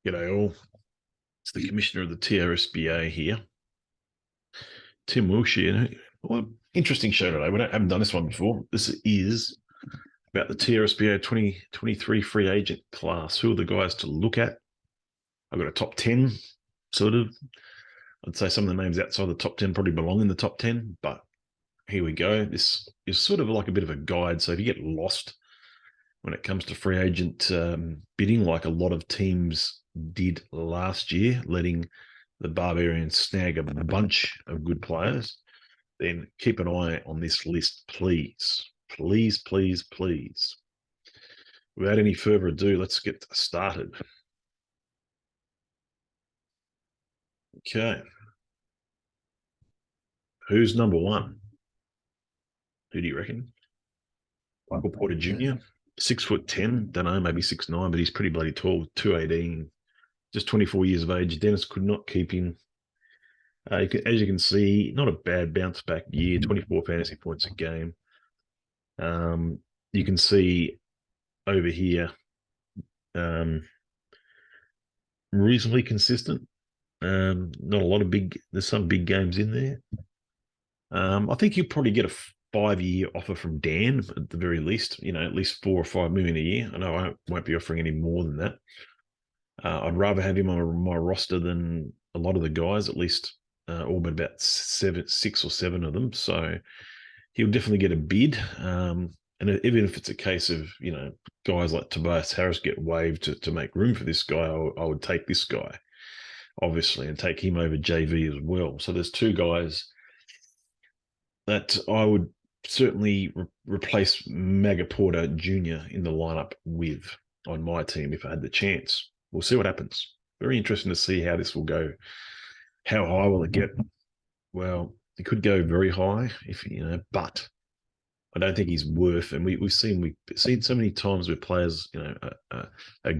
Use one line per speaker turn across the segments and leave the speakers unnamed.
G'day all. It's the Commissioner of the TRSBA here, Tim Wilshire. Well, interesting show today. We haven't done this one before. This is about the TRSBA 2023 free agent class. Who are the guys to look at? I've got a top 10, sort of. I'd say some of the names outside the top 10 probably belong in the top 10, but here we go. This is sort of like a bit of a guide. So if you get lost when it comes to free agent bidding, like a lot of teams did last year, letting the Barbarians snag a bunch of good players, then keep an eye on this list, please. Please, please, please. Without any further ado, let's get started. Okay. Who's number one? Who do you reckon? Michael Porter Jr., 6'10", don't know, maybe 6'9", but he's pretty bloody tall, 218, just 24 years of age. Dennis could not keep him. As you can see, not a bad bounce back year, 24 fantasy points a game. You can see over here, reasonably consistent. Not a lot of there's some big games in there. I think you'll probably get a 5-year offer from Dan at the very least, at least 4 or 5 million a year. I know I won't be offering any more than that. I'd rather have him on my roster than a lot of the guys, at least all but about 6 or 7 of them. So he'll definitely get a bid. And even if it's a case of, guys like Tobias Harris get waived to make room for this guy, I would take this guy, obviously, and take him over JV as well. So there's 2 guys that I would certainly replace Maga Porter Jr. in the lineup with on my team if I had the chance. We'll see what happens. Very interesting to see how this will go. How high will it get? Well, it could go very high but I don't think he's worth. And we've seen so many times where players,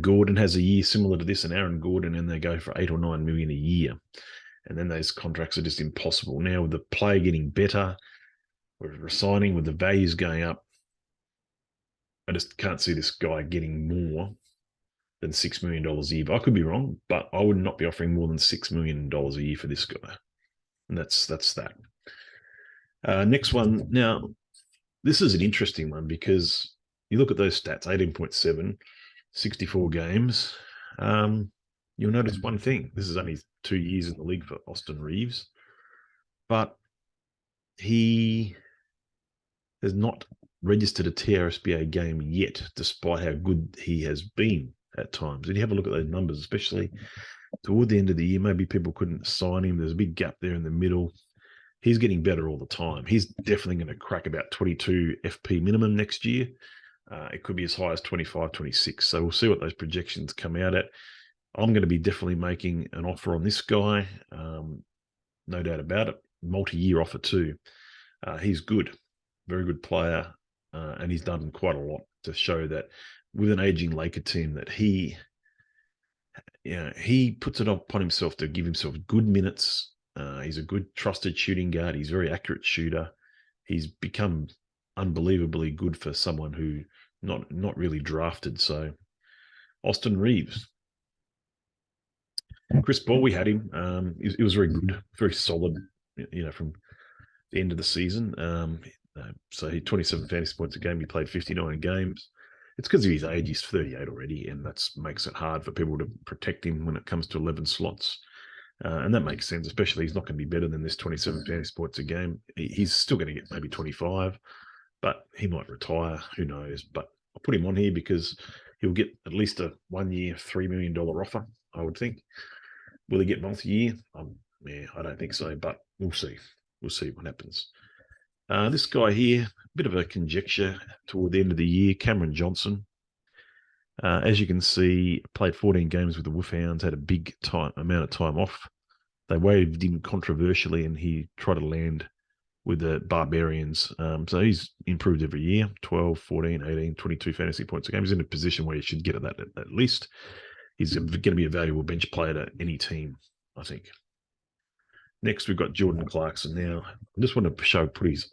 Gordon has a year similar to this, and Aaron Gordon, and they go for 8 or 9 million a year, and then those contracts are just impossible. Now with the player getting better, we're resigning with the values going up. I just can't see this guy getting more than $6 million a year. But I could be wrong, but I would not be offering more than $6 million a year for this guy. And that's that. Next one. Now, this is an interesting one because you look at those stats, 18.7, 64 games. You'll notice one thing. This is only 2 years in the league for Austin Reaves, but he has not registered a TRSBA game yet, despite how good he has been at times. And you have a look at those numbers, especially toward the end of the year. Maybe people couldn't sign him. There's a big gap there in the middle. He's getting better all the time. He's definitely going to crack about 22 FP minimum next year. It could be as high as 25, 26. So we'll see what those projections come out at. I'm going to be definitely making an offer on this guy. No doubt about it. Multi-year offer too. He's good. Very good player. And he's done quite a lot to show that with an aging Laker team that he puts it upon himself to give himself good minutes. He's a good trusted shooting guard. He's a very accurate shooter. He's become unbelievably good for someone who not really drafted. So Austin Reaves. Chris Paul, we had him. It was very good, very solid, from the end of the season. So he 27 fantasy points a game. He played 59 games. It's because of his age. He's 38 already, and that makes it hard for people to protect him when it comes to 11 slots. And that makes sense, especially he's not going to be better than this 27 fantasy points a game. He's still going to get maybe 25, but he might retire. Who knows? But I'll put him on here because he'll get at least a 1-year, $3 million offer, I would think. Will he get multi-year? I don't think so, but we'll see. We'll see what happens. This guy here, a bit of a conjecture toward the end of the year, Cameron Johnson. As you can see, played 14 games with the Wolfhounds, had a big amount of time off. They waived him controversially, and he tried to land with the Barbarians. So he's improved every year, 12, 14, 18, 22 fantasy points a game. He's in a position where he should get that at least. He's going to be a valuable bench player to any team, I think. Next, we've got Jordan Clarkson. Now, I just want to put his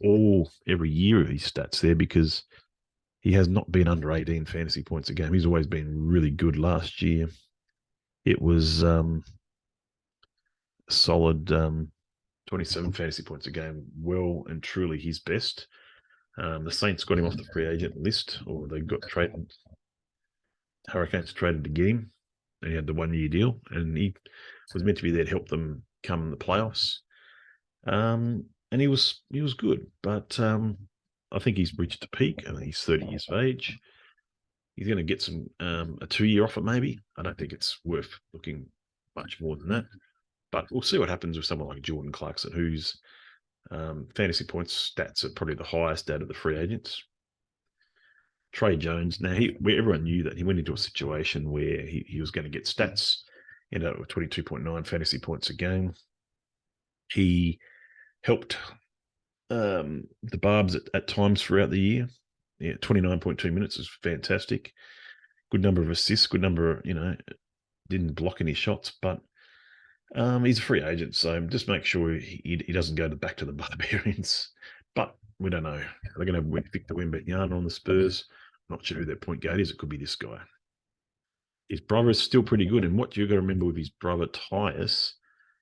every year of his stats there because he has not been under 18 fantasy points a game. He's always been really good last year. It was solid 27 fantasy points a game, well and truly his best. The Saints got him off the free agent list, or they got traded. Hurricanes traded to get him, and he had the 1 year deal, and he was meant to be there to help them come the playoffs. And he was good, but I think he's reached a peak. I mean, he's 30 years of age. He's going to get some a 2 year offer, maybe. I don't think it's worth looking much more than that. But we'll see what happens with someone like Jordan Clarkson, whose fantasy points stats are probably the highest out of the free agents. Trey Jones, now everyone knew that he went into a situation where he was going to get stats, 22.9 fantasy points a game. He helped the Barbs at times throughout the year. Yeah, 29.2 minutes is fantastic. Good number of assists, good number of, didn't block any shots, but he's a free agent, so just make sure he doesn't go back to the Barbarians. But we don't know. They're going to have Victor Wembanyama on the Spurs. Not sure who their point guard is. It could be this guy. His brother is still pretty good, and what you've got to remember with his brother Tyus,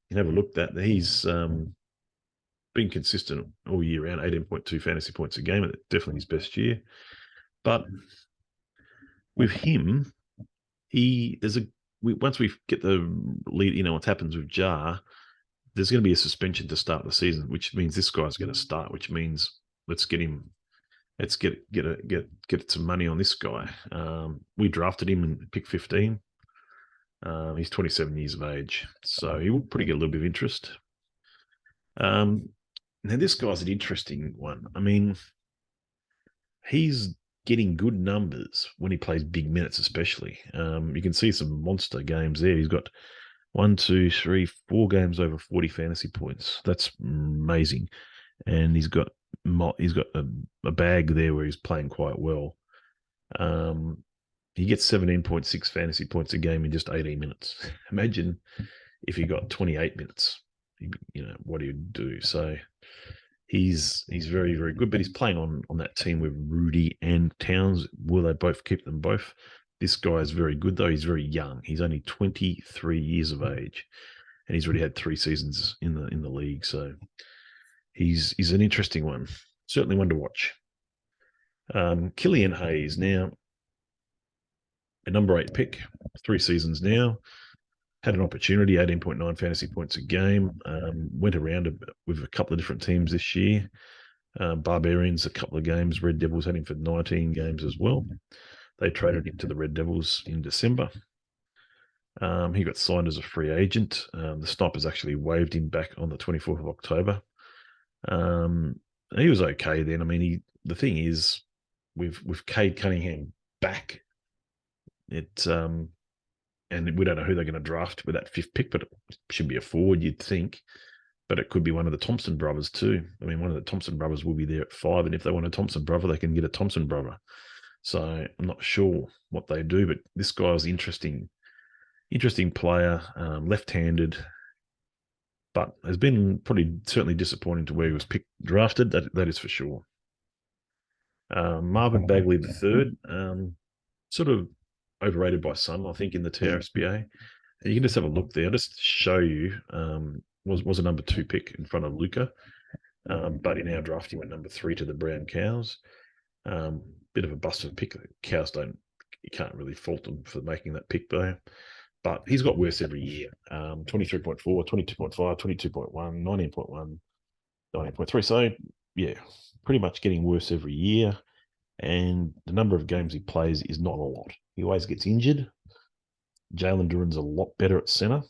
you can have a look at that. He's been consistent all year round, 18.2 fantasy points a game. Definitely his best year. But with him, once we get the lead, what happens with Jar, there's going to be a suspension to start the season, which means this guy's going to start, which means let's get him. Let's get some money on this guy. We drafted him in pick 15. He's 27 years of age, so he will probably get a little bit of interest. Now this guy's an interesting one. I mean, he's getting good numbers when he plays big minutes, especially. You can see some monster games there. He's got 1, 2, 3, 4 games over 40 fantasy points. That's amazing. And he's got a bag there where he's playing quite well. He gets 17.6 fantasy points a game in just 18 minutes. Imagine if he got 28 minutes. What do you do? So he's very, very good, but he's playing on that team with Rudy and Towns. Will they both keep them both? This guy is very good, though. He's very young. He's only 23 years of age, and he's already had 3 seasons in the league. So he's an interesting one. Certainly one to watch. Killian Hayes, now a number 8 pick, 3 seasons now. Had an opportunity, 18.9 fantasy points a game. Went around with a couple of different teams this year. Barbarians, a couple of games. Red Devils had him for 19 games as well. They traded him to the Red Devils in December. He got signed as a free agent. The Snipers actually waived him back on the 24th of October. He was okay then. I mean, the thing is, with Cade Cunningham back, and we don't know who they're going to draft with that 5th pick, but it should be a forward, you'd think. But it could be one of the Thompson brothers too. I mean, one of the Thompson brothers will be there at 5, and if they want a Thompson brother, they can get a Thompson brother. So I'm not sure what they do, but this guy's interesting player, left-handed, but has been probably certainly disappointing to where he was drafted. That is for sure. Marvin Bagley III, sort of overrated by some, I think, in the TRSBA. And you can just have a look there. I'll just show you. Was a number 2 pick in front of Luca, but in our draft he went number 3 to the Brown Cows. Bit of a busted pick. Cows you can't really fault them for making that pick though. But he's got worse every year. 23.4, 22.5, 22.1, 19.1, 19.3. So yeah, pretty much getting worse every year. And the number of games he plays is not a lot. He always gets injured. Jalen Duren's a lot better at center.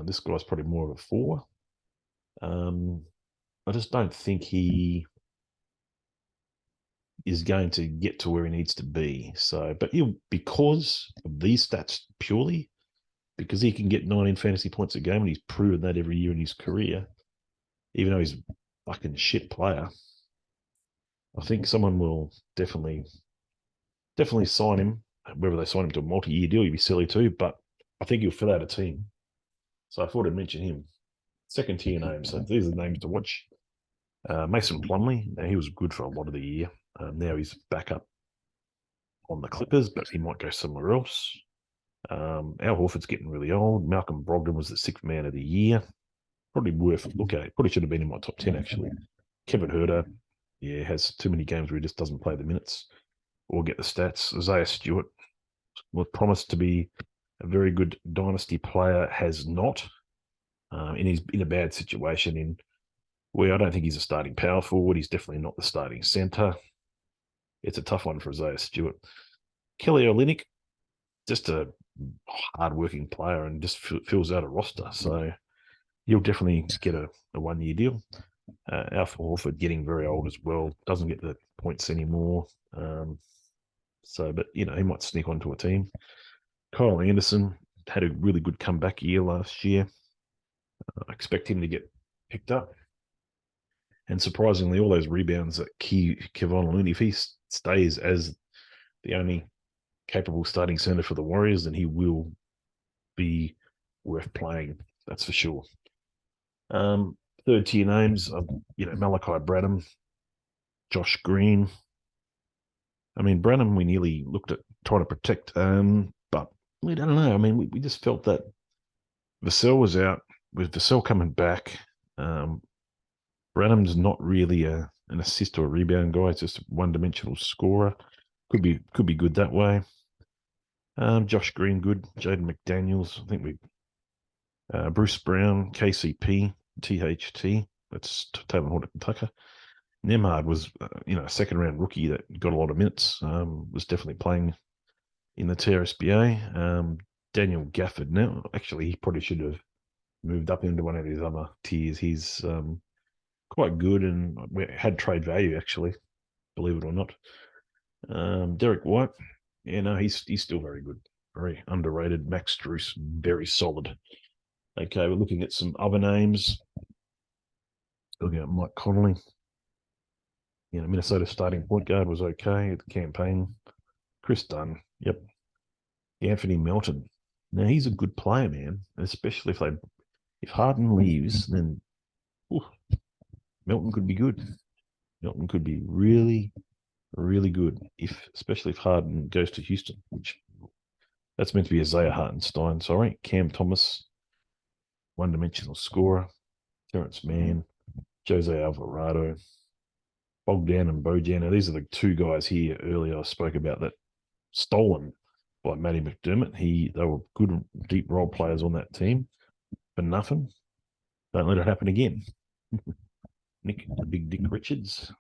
This guy's probably more of a 4. I just don't think he is going to get to where he needs to be. So, but because of these stats purely, because he can get 19 fantasy points a game, and he's proven that every year in his career, even though he's a fucking shit player, I think someone will definitely sign him. Whether they sign him to a multi-year deal, he'd be silly too, but I think he'll fill out a team. So I thought I'd mention him. Second tier names. So these are the names to watch. Mason Plumlee. Now, he was good for a lot of the year. Now he's back up on the Clippers, but he might go somewhere else. Al Horford's getting really old. Malcolm Brogdon was the sixth man of the year. Probably worth a look at. Probably should have been in my top 10, actually. Kevin Huerter, yeah, has too many games where he just doesn't play the minutes or get the stats. Isaiah Stewart was promised to be a very good dynasty player, has not. And he's in a bad situation in where I don't think he's a starting power forward. He's definitely not the starting centre. It's a tough one for Isaiah Stewart. Kelly Olynyk, just a hard-working player and just fills out a roster. So he'll definitely get a one-year deal. Al Horford getting very old as well, doesn't get the points anymore. But he might sneak onto a team. Kyle Anderson had a really good comeback year last year. I expect him to get picked up. And surprisingly, all those rebounds that Kevon Looney, if he stays as the only capable starting center for the Warriors, then he will be worth playing. That's for sure. Third tier names, Malachi Branham, Josh Green. I mean, Branham, we nearly looked at trying to protect, but we don't know. I mean, we just felt that Vassell was out. With Vassell coming back, Branham's not really an assist or a rebound guy. It's just a one-dimensional scorer. Could be good that way. Josh Green, good. Jaden McDaniels, I think Bruce Brown, KCP, THT. That's Taylor Horton-Tucker. Nemhard was, a second-round rookie that got a lot of minutes. Was definitely playing in the TRSBA. Daniel Gafford. Now, actually, he probably should have moved up into one of his other tiers. He's quite good and had trade value, actually, believe it or not. Derek White, he's still very good, very underrated. Max Strus, very solid. Okay, we're looking at some other names. Looking at Mike Conley. Minnesota starting point guard was okay at the campaign. Chris Dunn, yep. Anthony Melton. Now he's a good player, man. Especially if Harden leaves, then Melton could be good. Melton could be really, really good, especially if Harden goes to Houston, which that's meant to be Isaiah Hartenstein. Sorry, Cam Thomas, one-dimensional scorer. Terrence Mann, Jose Alvarado, Bogdan and Bojan. Now, these are the two guys here earlier I spoke about that stolen by Matty McDermott. They were good, deep role players on that team for nothing. Don't let it happen again. The big Dick Richards.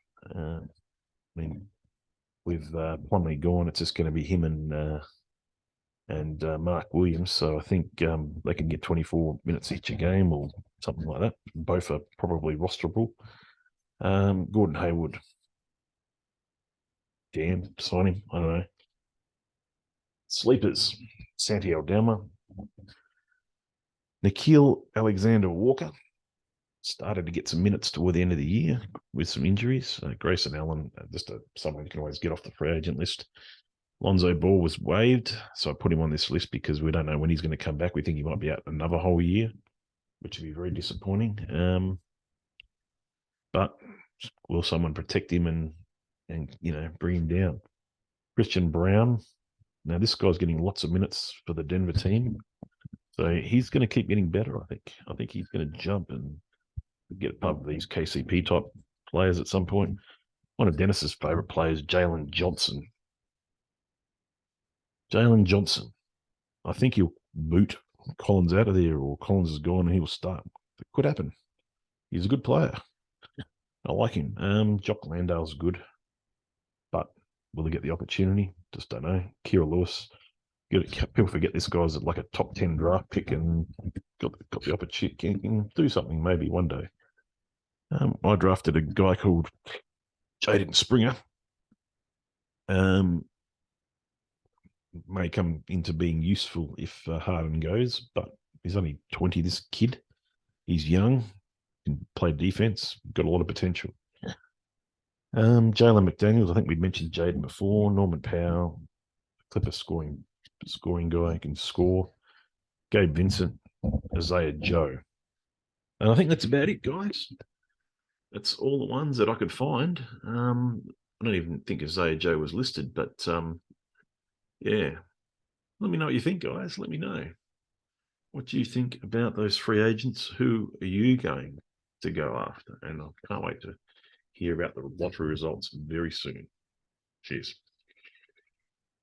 With Plumlee gone, it's just going to be him and Mark Williams. So I think they can get 24 minutes each a game or something like that. Both are probably rosterable. Gordon Hayward. Damn, sign him. I don't know. Sleepers. Santi Aldama. Nikhil Alexander-Walker started to get some minutes toward the end of the year with some injuries. Grayson Allen, just someone you can always get off the free agent list. Lonzo Ball was waived, so I put him on this list because we don't know when he's going to come back. We think he might be out another whole year, which would be very disappointing. But will someone protect him and bring him down? Christian Brown. Now this guy's getting lots of minutes for the Denver team, so he's going to keep getting better. I think he's going to jump and get above these KCP type players at some point. One of Dennis's favorite players, Jalen Johnson. Jalen Johnson. I think he'll boot Collins out of there, or Collins is gone and he'll start. It could happen. He's a good player. I like him. Jock Landale's good, but will he get the opportunity? Just don't know. Kira Lewis. People forget this guy's like a top 10 draft pick and got the opportunity. Can do something maybe one day. I drafted a guy called Jaden Springer. May come into being useful if Harden goes, but he's only 20, this kid. He's young, can play defense, got a lot of potential. Jalen McDaniels, I think we mentioned Jaden before. Norman Powell, Clipper scoring guy, can score. Gabe Vincent, Isaiah Joe. And I think that's about it, guys. That's all the ones that I could find. I don't even think Isaiah Joe was listed, but yeah. Let me know what you think, guys. Let me know. What do you think about those free agents? Who are you going to go after? And I can't wait to hear about the lottery results very soon. Cheers.